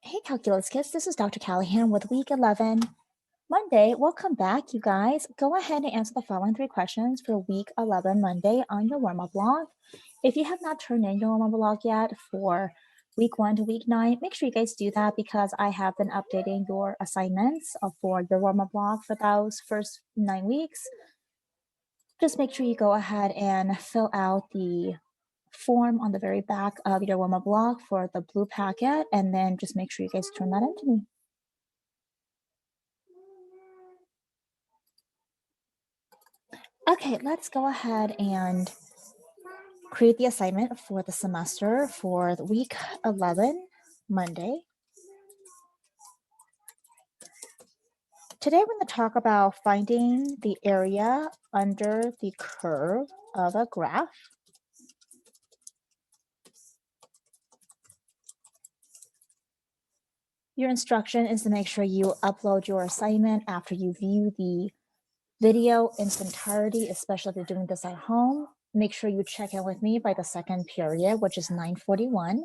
Hey, Calculus Kids, this is Dr. Callahan with Week 11 Monday. Welcome back, you guys. Go ahead and answer the following 3 questions for Week 11 Monday on your warm-up log. If you have not turned in your warm-up log yet for Week 1 to Week 9, make sure you guys do that because I have been updating your assignments for your warm-up log for those first 9 weeks. Just make sure you go ahead and fill out the form on the very back of your warm-up log for the blue packet, and then just make sure you guys turn that in to me. Okay, let's go ahead and create the assignment for the semester for the week 11, Monday. Today, we're going to talk about finding the area under the curve of a graph. Your instruction is to make sure you upload your assignment after you view the video in its entirety, especially if you're doing this at home. Make sure you check in with me by the second period, which is 9:41.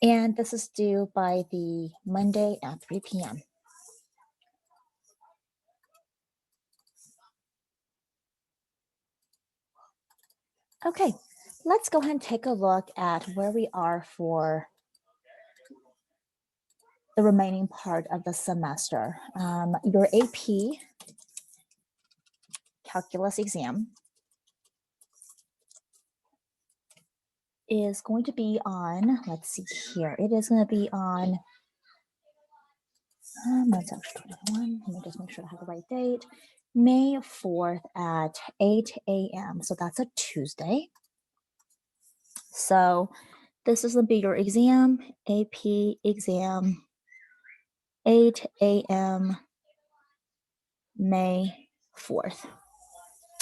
And this is due by the Monday at 3 p.m. Okay, let's go ahead and take a look at where we are for the remaining part of the semester. Your AP calculus exam is going to be on, let's see here, it is going to be on, that's actually 21, let me just make sure I have the right date, May 4th at 8 a.m. So that's a Tuesday. So this is going to be your exam, AP exam, 8 a.m. May 4th.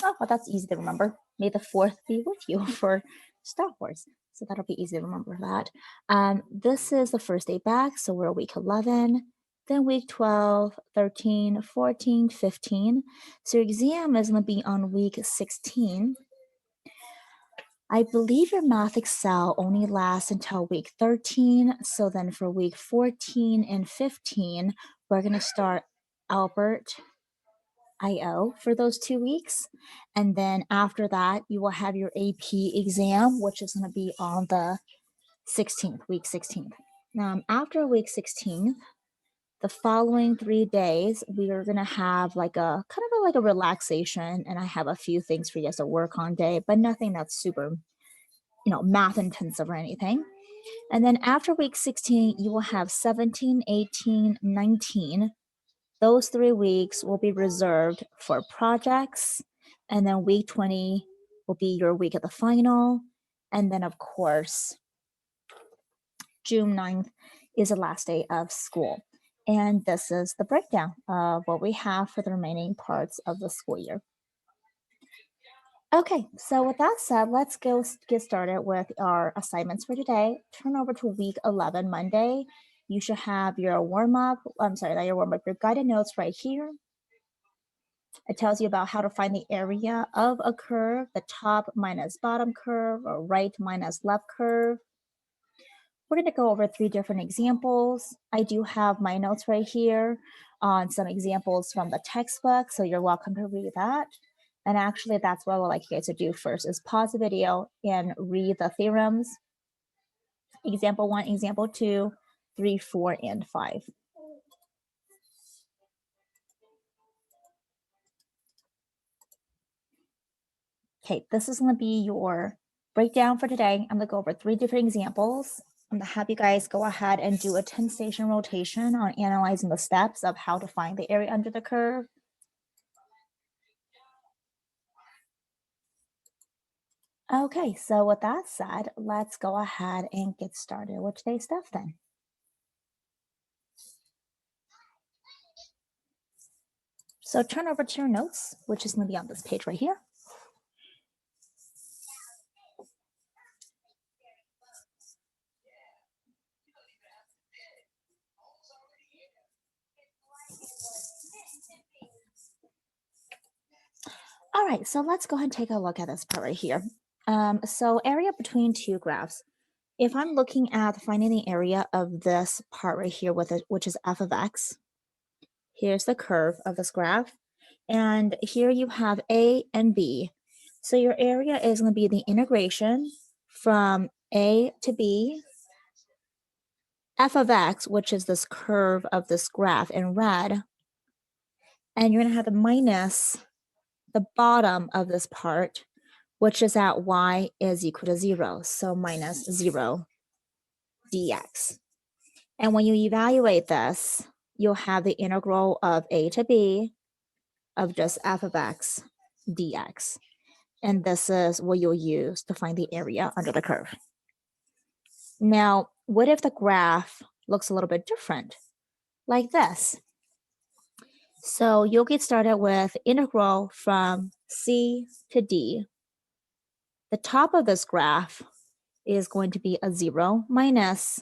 Oh, well, that's easy to remember. May the 4th be with you for Star Wars. So that'll be easy to remember that. This is the first day back. So we're week 11, then week 12, 13, 14, 15. So your exam is going to be on week 16. I believe your Math Excel only lasts until week 13. So then for week 14 and 15, we're going to start Albert IO for those 2 weeks. And then after that, you will have your AP exam, which is going to be on the 16th, week 16th. After week 16, the following 3 days, we are going to have like a kind of like a relaxation. And I have a few things for you guys to work on day, but nothing that's super, math intensive or anything. And then after week 16, you will have 17, 18, 19. Those 3 weeks will be reserved for projects. And then week 20 will be your week of the final. And then, of course, June 9th is the last day of school. And this is the breakdown of what we have for the remaining parts of the school year. Okay, so with that said, let's go get started with our assignments for today. Turn over to week 11, Monday. You should have your warm-up, your guided notes right here. It tells you about how to find the area of a curve, the top minus bottom curve, or right minus left curve. We're going to go over 3 different examples. I do have my notes right here on some examples from the textbook, so you're welcome to read that. And actually, that's what I would like you guys to do first, is pause the video and read the theorems. Example 1, example 2, 3, 4, and 5. Okay, this is going to be your breakdown for today. I'm going to go over 3 different examples. I'm going to have you guys go ahead and do a 10-station rotation on analyzing the steps of how to find the area under the curve. Okay, so with that said, let's go ahead and get started with today's stuff then. So turn over to your notes, which is going to be on this page right here. All right, so let's go ahead and take a look at this part right here. So area between 2 graphs. if I'm looking at finding the area of this part right here with it, which is f of x, here's the curve of this graph, and here you have a and b. So your area is going to be the integration from a to b, f of x, which is this curve of this graph in red, and you're going to have the minus the bottom of this part, which is at y is equal to 0, so minus 0 dx. And when you evaluate this, you'll have the integral of a to b of just f of x dx. And this is what you'll use to find the area under the curve. Now, what if the graph looks a little bit different, like this? So you'll get started with integral from c to d. The top of this graph is going to be a 0 minus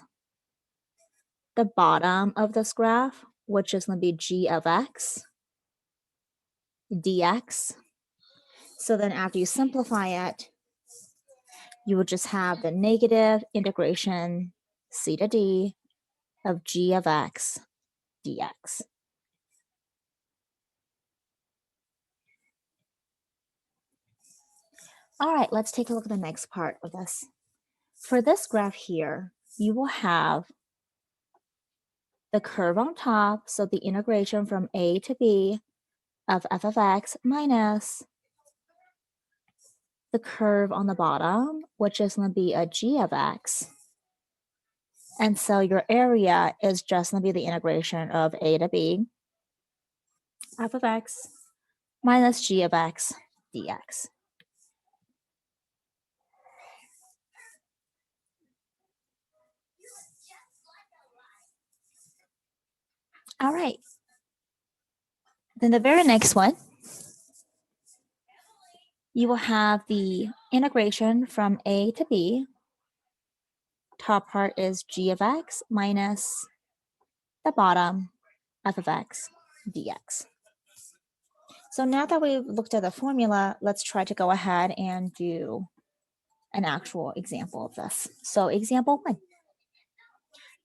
the bottom of this graph, which is going to be g of x dx. So then after you simplify it, you will just have the negative integration c to d of g of x dx. All right, let's take a look at the next part of this. For this graph here, you will have the curve on top, so the integration from a to b of f of x minus the curve on the bottom, which is going to be a g of x. And so your area is just going to be the integration of a to b, f of x minus g of x dx. All right. Then the very next one, you will have the integration from a to b. Top part is g of x minus the bottom f of x dx. So now that we've looked at the formula, let's try to go ahead and do an actual example of this. So example 1.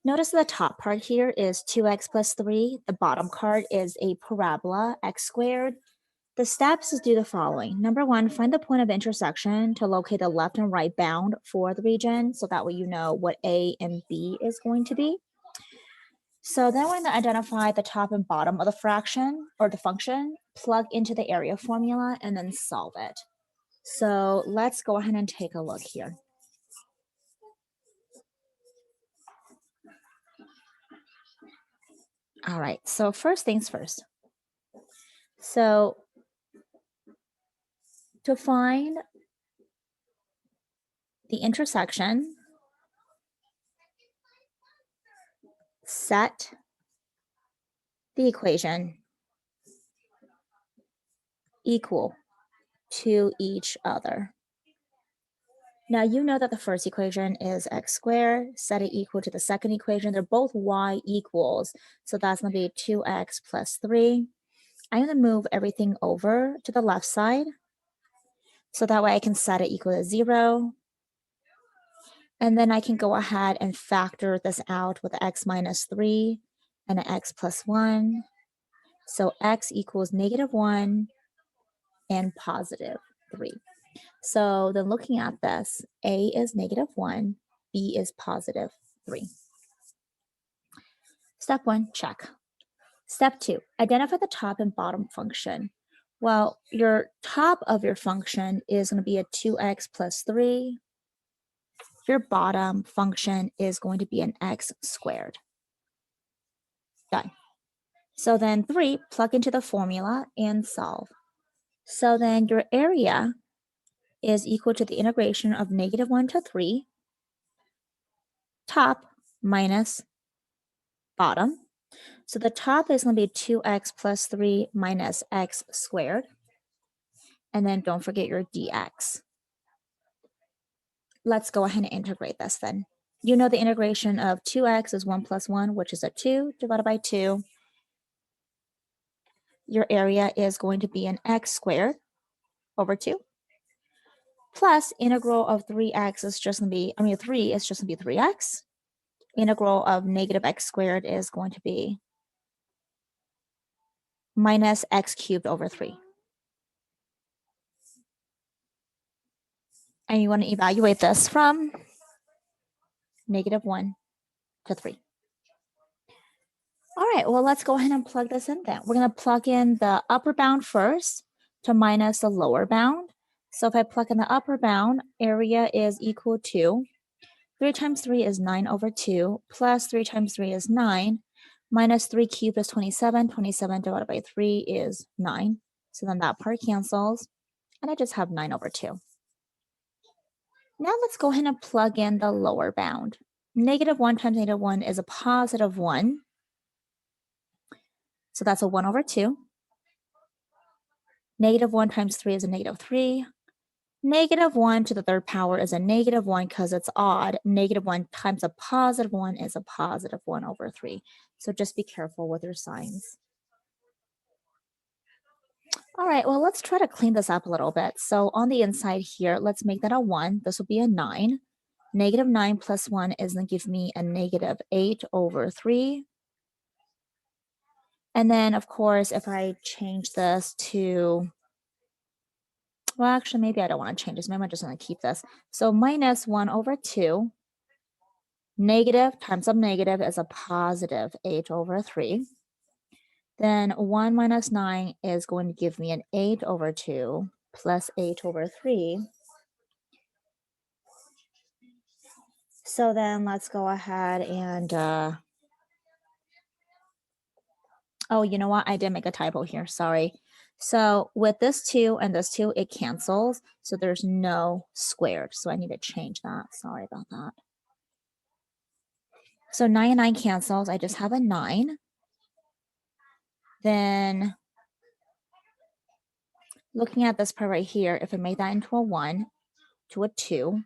Notice the top part here is 2x plus 3. The bottom part is a parabola, x squared. The steps is do the following. Number 1, find the point of intersection to locate the left and right bound for the region, so that way you know what a and b is going to be. So then we're going to identify the top and bottom of the fraction or the function, plug into the area formula, and then solve it. So let's go ahead and take a look here. All right, so first things first. So to find the intersection, set the equation equal to each other. Now you know that the first equation is x squared, set it equal to the second equation. They're both y equals, so that's going to be 2x plus 3. I'm going to move everything over to the left side, so that way I can set it equal to 0. And then I can go ahead and factor this out with x minus 3 and an x plus 1. So x equals -1 and positive 3. So then looking at this, a is -1, b is positive 3. Step 1, check. Step 2, identify the top and bottom function. Well, your top of your function is going to be a 2x plus 3. Your bottom function is going to be an x squared. Done. So then 3, plug into the formula and solve. So then your area is equal to the integration of -1 to 3, top minus bottom. So the top is going to be 2x plus 3 minus x squared. And then don't forget your dx. Let's go ahead and integrate this then. You know the integration of 2x is 1 plus 1, which is a 2 divided by 2. Your area is going to be an x squared over 2. plus integral of 3x is just going to be, 3 is just going to be 3x. Integral of negative x squared is going to be minus x cubed over 3. And you want to evaluate this from -1 to 3. All right, well, let's go ahead and plug this in then. We're going to plug in the upper bound first to minus the lower bound. So if I plug in the upper bound, area is equal to 3 times 3 is 9 over 2, plus 3 times 3 is 9, minus 3 cubed is 27. 27 divided by 3 is 9. So then that part cancels, and I just have 9 over 2. Now let's go ahead and plug in the lower bound. -1 times -1 is a positive 1. So that's a 1 over 2. -1 times 3 is a -3. -1 to the third power is a -1 because it's odd. -1 times a positive 1 is a positive 1 over 3. So just be careful with your signs. All right, well, let's try to clean this up a little bit. So on the inside here, let's make that a 1. This will be a 9. -9 plus 1 is going to give me a -8 over 3. And then, of course, if I change this to, well, actually, maybe I don't want to change this. Maybe I'm just going to keep this. So minus 1 over 2. Negative times some negative is a positive 8 over 3. Then 1 minus 9 is going to give me an 8 over 2 plus 8 over 3. So then let's go ahead and, oh, you know what? I did make a typo here. Sorry. So with this 2 and this 2, it cancels. So there's no squared. So I need to change that. Sorry about that. So 9 and 9 cancels. I just have a 9. Then looking at this part right here, if I make that into a 1 to a 2,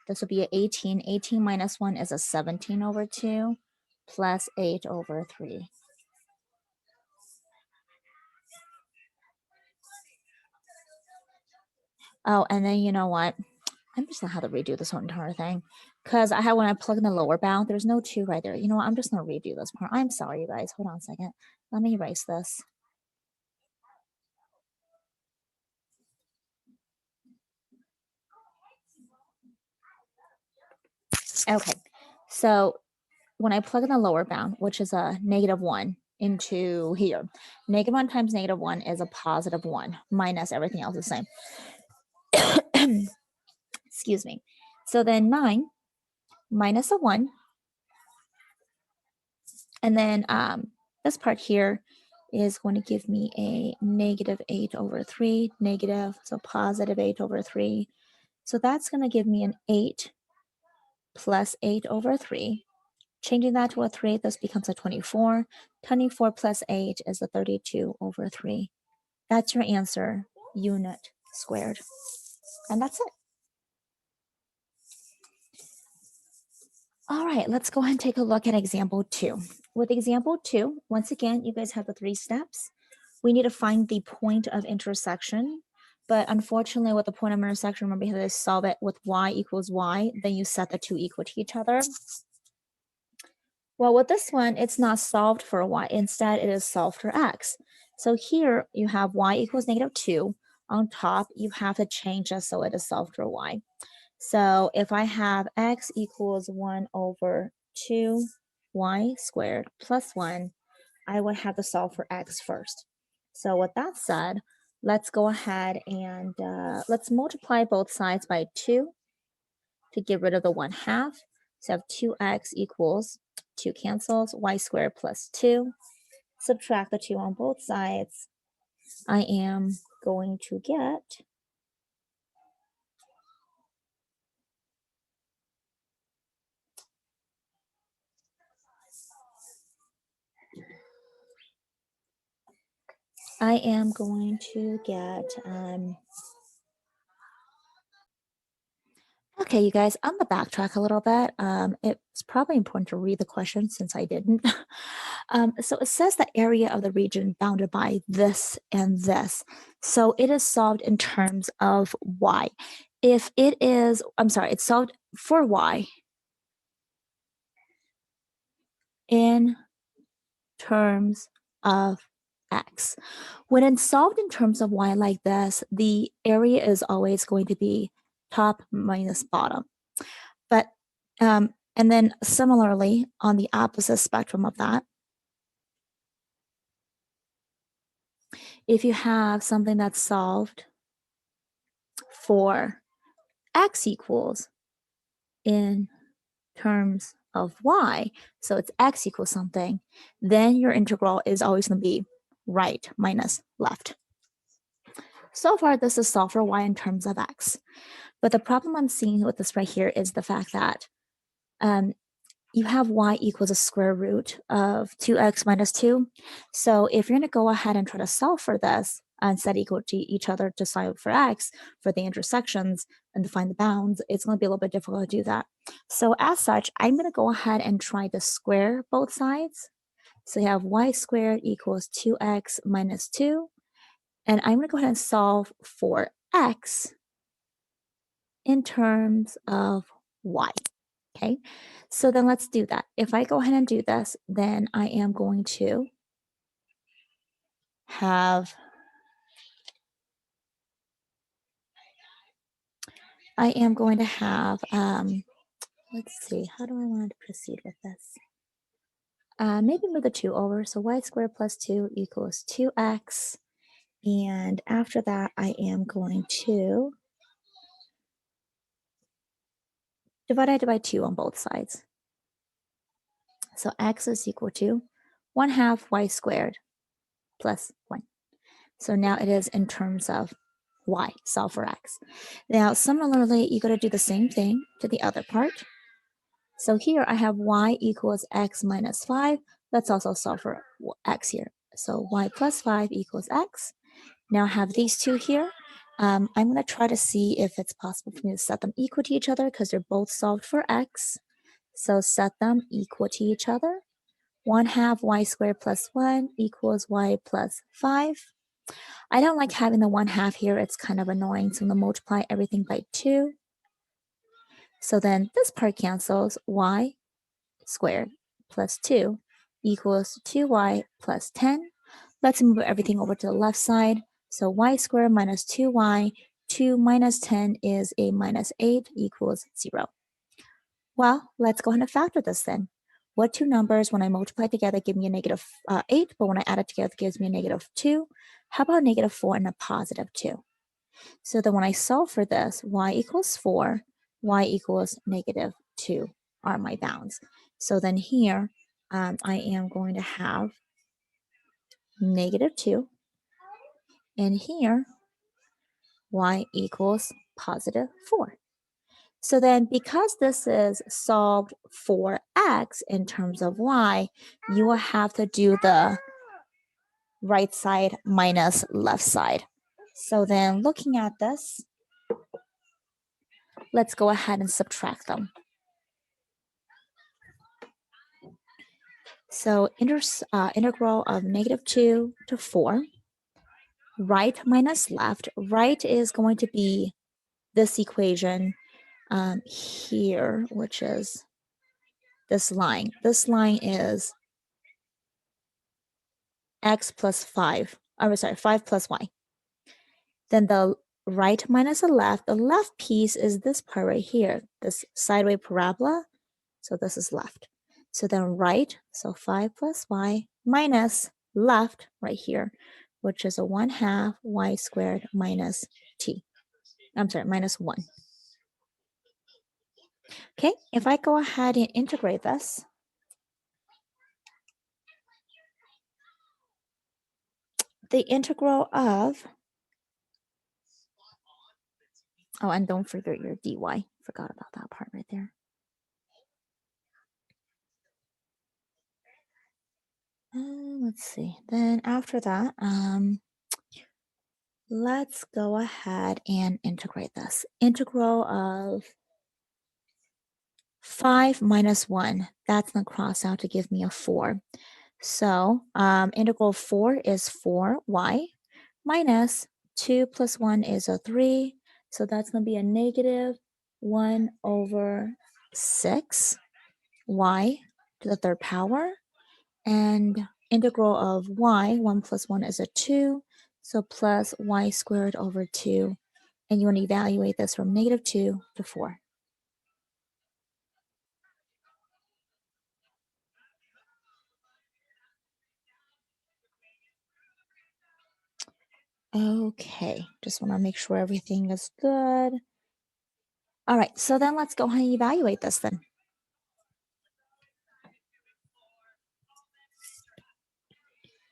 this would be an 18. 18 minus 1 is a 17 over 2 plus 8 over 3. Oh, and then you know what? I'm just gonna have to redo this whole entire thing because I have, when I plug in the lower bound, there's no 2 right there. You know what? I'm just gonna redo this part. I'm sorry, you guys. Hold on a second. Let me erase this. Okay, so when I plug in the lower bound, which is a -1 into here, -1 times -1 is a positive 1 minus everything else the same. Excuse me. So then 9 minus a 1. And then this part here is going to give me a -8 over 3, negative, so positive 8 over 3. So that's going to give me an 8 plus 8 over 3. Changing that to a 3, this becomes a 24. 24 plus 8 is a 32 over 3. That's your answer, unit squared. And that's it. All right, let's go ahead and take a look at example 2. With example 2, once again, you guys have the 3 steps. We need to find the point of intersection. But unfortunately, with the point of intersection, remember you have to solve it with y equals y. Then you set the 2 equal to each other. Well, with this one, it's not solved for y. Instead, it is solved for x. So here you have y equals -2. On top, you have to change this so it is solved for y. So if I have x equals 1 over 2y squared plus 1, I would have to solve for x first. So with that said, let's go ahead and let's multiply both sides by 2 to get rid of the 1/2. So I have 2x equals 2 cancels, y squared plus 2. Subtract the 2 on both sides. I am going to get okay, you guys, I'm going to backtrack a little bit. It's probably important to read the question since I didn't. So it says the area of the region bounded by this and this. So it is solved in terms of y. if it is, I'm sorry, it's solved for y in terms of x. When it's solved in terms of y like this, the area is always going to be top minus bottom. But, and then similarly, on the opposite spectrum of that, if you have something that's solved for x equals in terms of y, so it's x equals something, then your integral is always going to be right minus left. So far, this is solved for y in terms of x. But the problem I'm seeing with this right here is the fact that you have y equals a square root of 2x minus 2. So if you're going to go ahead and try to solve for this and set equal to each other to solve for x, for the intersections, and to find the bounds, it's going to be a little bit difficult to do that. So as such, I'm going to go ahead and try to square both sides. So you have y squared equals 2x minus 2. And I'm going to go ahead and solve for x in terms of y. Okay, so then let's do that. If I go ahead and do this, then I am going to have, let's see, how do I want to proceed with this? Maybe move the 2 over. So y squared plus 2 equals 2x. And after that, I am going to divide it by 2 on both sides. So x is equal to 1/2 y squared plus 1. So now it is in terms of y, solve for x. Now, similarly, you got to do the same thing to the other part. So here I have y equals x minus 5. Let's also solve for x here. So y plus 5 equals x. Now I have these two here. I'm going to try to see if it's possible for me to set them equal to each other because they're both solved for x. So set them equal to each other. 1/2 y squared plus 1 equals y plus 5. I don't like having the 1/2 here. It's kind of annoying. So I'm going to multiply everything by 2. So then this part cancels. Y squared plus 2 equals 2y plus 10. Let's move everything over to the left side. So y squared minus 2y, 2 minus 10 is a minus 8 equals 0. Well, let's go ahead and factor this then. What two numbers, when I multiply together, give me a negative 8, but when I add it together, it gives me a negative 2? How about negative 4 and a positive 2? So then when I solve for this, y equals 4, y equals negative 2 are my bounds. So then here, I am going to have negative 2. And here, y equals positive 4. So then because this is solved for x in terms of y, you will have to do the right side minus left side. So then looking at this, let's go ahead and subtract them. So integral of negative 2 to 4, right minus left. Right is going to be this equation here, which is this line. This line is x plus 5. I'm sorry, 5 plus y. Then the right minus the left piece is this part right here, this sideways parabola. So this is left. So then right, so 5 plus y minus left right here, which is a 1/2 y squared minus t. I'm sorry, minus 1. Okay, if I go ahead and integrate this, the integral of, oh, and don't forget your dy. Forgot about that part right there. Let's see. Then after that, let's go ahead and integrate this. Integral of 5 minus 1. That's going to cross out to give me a 4. So integral of 4 is 4y minus 2 plus 1 is a 3. So that's going to be a negative 1/6 y to the third power. And integral of y, 1 plus 1 is a 2. So plus y squared over 2. And you want to evaluate this from negative 2 to 4. Okay, just want to make sure everything is good. All right, so then let's go ahead and evaluate this then.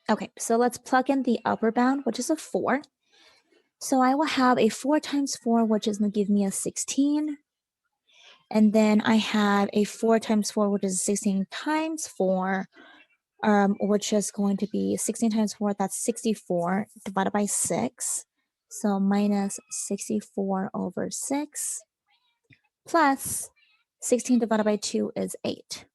Okay, so let's plug in the upper bound, which is a 4. So I will have a 4 times 4, which is going to give me a 16. And then I have a 4 times 4, which is 16 times 4, which is going to be 16 times 4, that's 64, divided by 6. So minus 64 over 6, plus 16 divided by 2 is 8.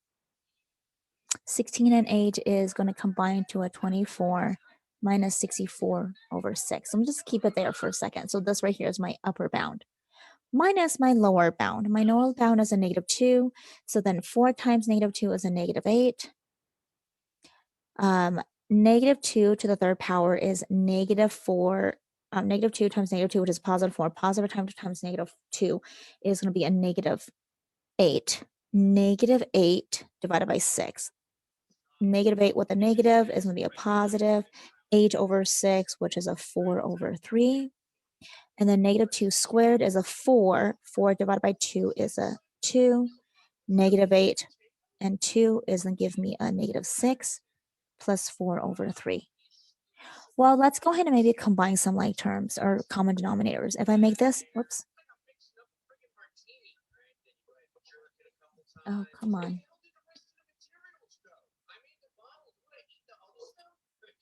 16 and 8 is going to combine to a 24 minus 64 over 6. So I'm just keep it there for a second. So this right here is my upper bound minus my lower bound. My lower bound is a negative 2. So then 4 times negative 2 is a negative 8. Negative 2 to the third power is negative 4. Negative 2 times negative 2, which is positive 4. Positive times negative 2 is going to be a negative 8. Negative 8 divided by 6. Negative 8 with a negative is going to be a positive 8 over 6, which is a 4 over 3. And then negative 2 squared is a 4. 4 divided by 2 is a 2. Negative 8 and 2 is going to give me a negative 6 plus 4 over 3. Well, let's go ahead and maybe combine some like terms or common denominators. If I make this, whoops. Oh, come on.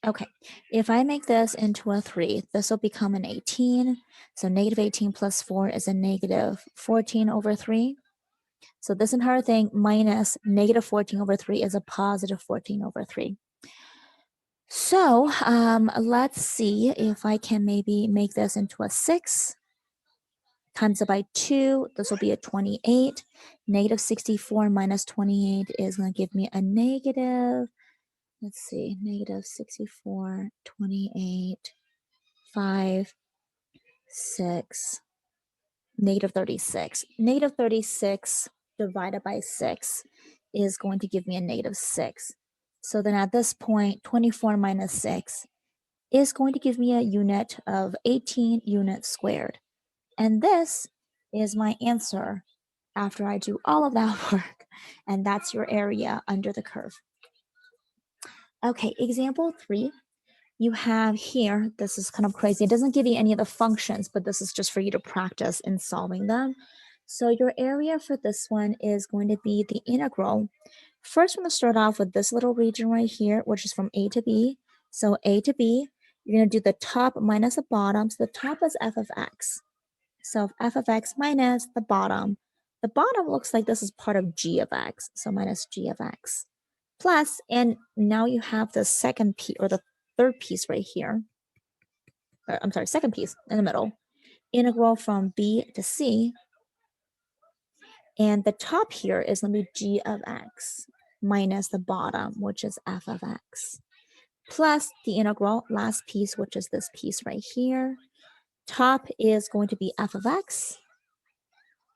Okay, if I make this into a 3, this will become an 18. So negative 18 plus 4 is a negative 14 over 3. So this entire thing minus negative 14 over 3 is a positive 14 over 3. So let's see if I can maybe make this into a 6. Times it by 2, this will be a 28. Negative 64 minus 28 is going to give me a negative, let's see, negative 64, 28, 5, 6, negative 36. Negative 36 divided by 6 is going to give me a negative 6. So then at this point, 24 minus 6 is going to give me a unit of 18 units squared. And this is my answer after I do all of that work. And that's your area under the curve. Okay, example 3. You have here, this is kind of crazy. It doesn't give you any of the functions, but this is just for you to practice in solving them. So your area for this one is going to be the integral. First, we're going to start off with this little region right here, which is from A to B. So A to B, you're going to do the top minus the bottom. So the top is f of x. So f of x minus the bottom. The bottom looks like this is part of g of x. So minus g of x. Plus, and now you have the second piece or the third piece right here. Or, I'm sorry, second piece in the middle. Integral from b to c. And the top here is going to be g of x minus the bottom, which is f of x. Plus the integral, last piece, which is this piece right here. Top is going to be f of x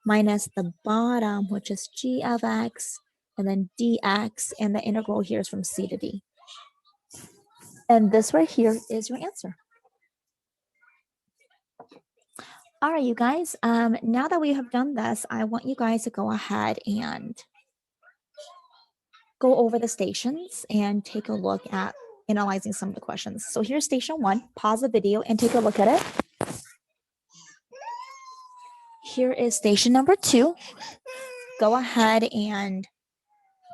minus the bottom, which is g of x, and then dx, and the integral here is from c to d. And this right here is your answer. All right, you guys, now that we have done this, I want you guys to go ahead and go over the stations and take a look at analyzing some of the questions. So here's station 1. Pause the video and take a look at it. Here is station number 2. Go ahead and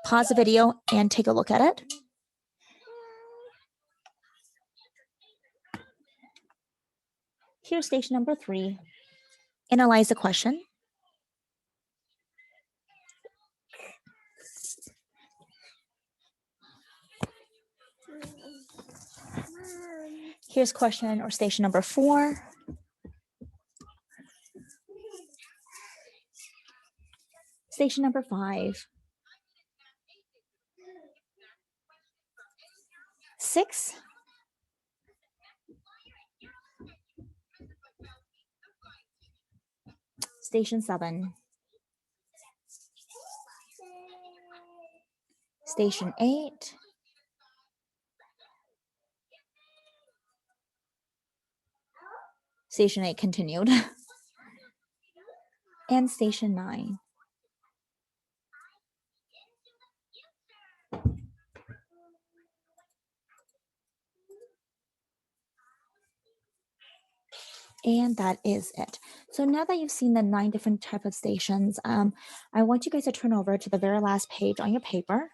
pause the video and take a look at it. Here's station number 3. Analyze the question. Here's question or station number 4. Station number 5. 6. Station 7. Station 8. Station 8 continued. And station 9. And that is it. So now that you've seen the 9 different type of stations, I want you guys to turn over to the very last page on your paper.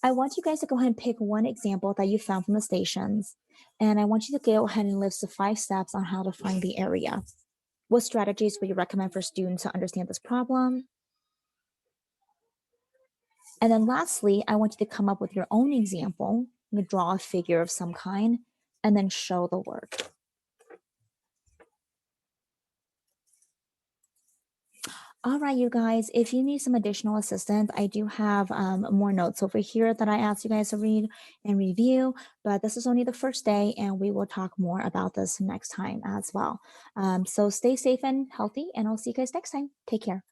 I want you guys to go ahead and pick one example that you found from the stations. And I want you to go ahead and list the 5 steps on how to find the area. What strategies would you recommend for students to understand this problem? And then lastly, I want you to come up with your own example, draw a figure of some kind, and then show the work. All right, you guys, if you need some additional assistance, I do have more notes over here that I asked you guys to read and review, but this is only the first day and we will talk more about this next time as well. So stay safe and healthy, and I'll see you guys next time. Take care.